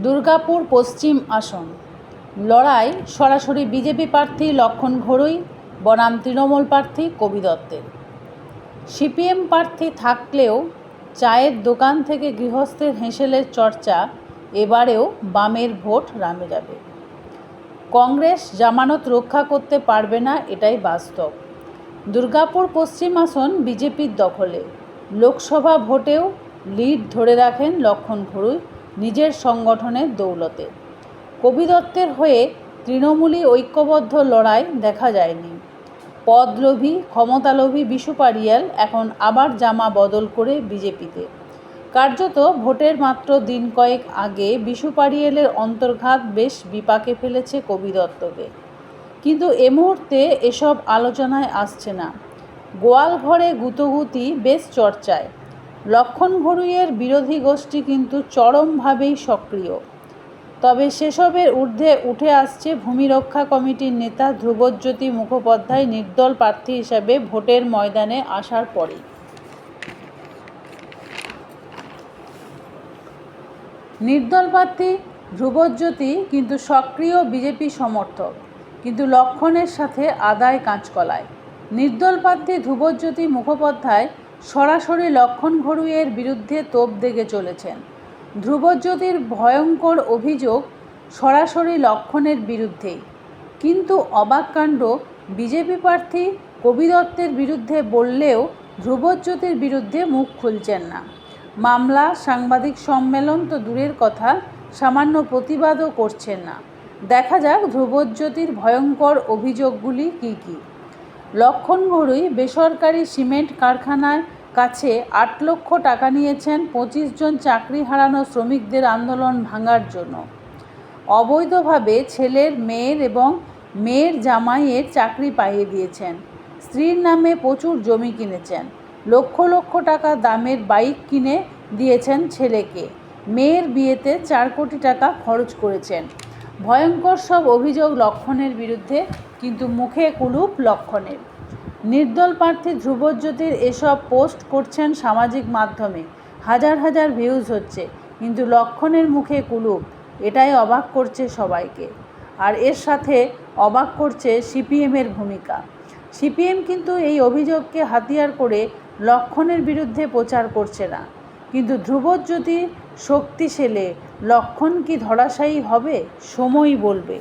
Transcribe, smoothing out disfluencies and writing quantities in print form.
দুর্গাপুর পশ্চিম আসন লড়াই সরাসরি বিজেপি প্রার্থী লক্ষণ ঘড়ুই বনাম তৃণমূল প্রার্থী কবি দত্তের। সিপিএম প্রার্থী থাকলেও চায়ের দোকান থেকে গৃহস্থের হেঁসেলের চর্চা এবারেও বামের ভোট রামে যাবে। কংগ্রেস জামানত রক্ষা করতে পারবে না, এটাই বাস্তব। দুর্গাপুর পশ্চিম আসন বিজেপির দখলে। লোকসভা ভোটেও লিড ধরে রাখেন লক্ষণ ঘড়ুই নিজের সংগঠনের দৌলতে। কবি দত্তের হয়ে তৃণমূলী ঐক্যবদ্ধ লড়াই দেখা যায়নি। পদলোভী ক্ষমতালোভী বিশু পারিয়াল এখন আবার জামা বদল করে বিজেপিতে। কার্যত ভোটের মাত্র দিন কয়েক আগে বিশু পারিয়ালের অন্তর্ঘাত বেশ বিপাকে ফেলেছে কবি দত্তকে, কিন্তু এ মুহূর্তে এসব আলোচনায় আসছে না। গোয়ালঘরে গুতোগুতি বেশ চর্চায়। লক্ষণ ঘড়ুইয়ের বিরোধী গোষ্ঠী কিন্তু চরমভাবেই সক্রিয়। তবে সেসবের ঊর্ধ্বে উঠে আসছে ভূমি রক্ষা কমিটির নেতা ধ্রুবজ্যোতি মুখোপাধ্যায় নির্দল প্রার্থী হিসাবে ভোটের ময়দানে আসার পরেই। নির্দল প্রার্থী ধ্রুবজ্যোতি কিন্তু সক্রিয় বিজেপি সমর্থক, কিন্তু লক্ষণের সাথে আদায় কাঁচকলায়। নির্দল প্রার্থী ধ্রুবজ্যোতি মুখোপাধ্যায় সরাসরি লক্ষণ ঘড়ুইয়ের বিরুদ্ধে তোপ দেগে চলেছেন। ধ্রুবজ্যোতির ভয়ঙ্কর অভিযোগ সরাসরি লক্ষণের বিরুদ্ধেই, কিন্তু অবাক কাণ্ড, বিজেপি প্রার্থী কবি দত্তের বিরুদ্ধে বললেও ধ্রুবজ্যোতির বিরুদ্ধে মুখ খুলছেন না। মামলা, সাংবাদিক সম্মেলন তো দূরের কথা, সামান্য প্রতিবাদও করছেন না। দেখা যাক ধ্রুবজ্যোতির ভয়ঙ্কর অভিযোগগুলি কী কী। লক্ষণ ঘড়ুই বেসরকারি সিমেন্ট কারখানার কাছে ৮ লক্ষ টাকা নিয়েছেন ২৫ জন চাকরি হারানো শ্রমিকদের আন্দোলন ভাঙার জন্য। অবৈধভাবে ছেলের, মেয়ের এবং মেয়ের জামাইয়ের চাকরি পাইয়ে দিয়েছেন। স্ত্রীর নামে প্রচুর জমি কিনেছেন। লক্ষ লক্ষ টাকা দামের বাইক কিনে দিয়েছেন ছেলেকে। মেয়ের বিয়েতে ৪ কোটি টাকা খরচ করেছেন। ভয়ঙ্কর সব অভিযোগ লক্ষণের বিরুদ্ধে, কিন্তু মুখে কুলুপ লক্ষণের। নির্দল প্রার্থী ধ্রুবজ্যোতির এসব পোস্ট করছেন সামাজিক মাধ্যমে, হাজার হাজার ভিউজ হচ্ছে, কিন্তু লক্ষণের মুখে কুলুপ। এটাই অবাক করছে সবাইকে। আর এর সাথে অবাক করছে সিপিএমের ভূমিকা। সিপিএম কিন্তু এই অভিযোগকে হাতিয়ার করে লক্ষণের বিরুদ্ধে প্রচার করছে না, কিন্তু ধ্রুবজ্যোতি শক্তিশালী। লক্ষণ কি ধরাশায়ী হবে? সময়ই বলবে।